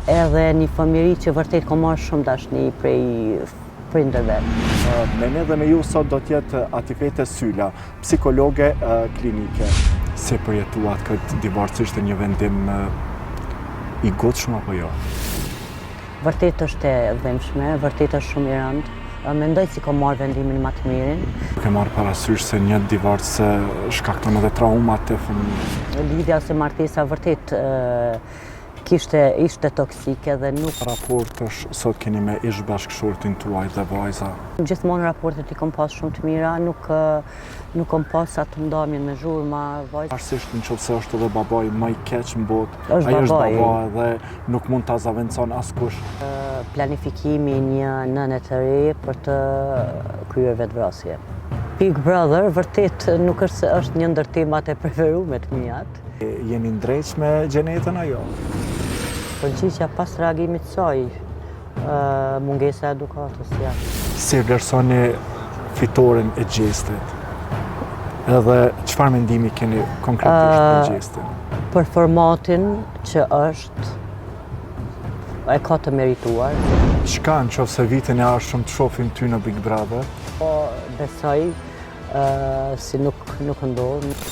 edhe një fëmijëri që vërtet ka marrë shumë dashni prej prindërve. Me ne dhe me ju sot do t'jetë Atifete Sylla, psikologe klinike. Si përjetuat këtë divorc, ishte një vendim i gatshëm apo jo? Vërtet është e dhimbshme, vërtet është shumë i rëndë. Mendoj si ka marrë vendimin më të mirin. Ke marrë parasysh se një divorc shkakton edhe traumat e fëmijës. Lidhja ose martesa vërtet ishte toksike dhe nuk... Raportesh sot keni me ish-bashkëshortin tuaj dhe vajza? Gjithmonë raportet i kam pas shumë të mira, nuk kam pas atë ndarjen me zhurma, vajza. Pavarësisht nëse është edhe babai më i keq në botë, Ai është baba dhe nuk mund ta zaventon askush. Planifikimi një nëne të re për të kryer vetvrasje. Big Brother vërtet nuk është një ndër temat e preferuara të mia. Jeni ndrejsh me gjenetën ajo? Përgjigjja pas reagimit të saj, mungesa e edukatës, ja. Si e vlerësoni fitoren e gjestit? Edhe çfarë mendimi keni konkretisht për gjestin? Për formatin që është, e ka të merituar. Çka nëse vitin e ardhshëm të shohim ty në Big Brother? Po besoj si nuk ndodh.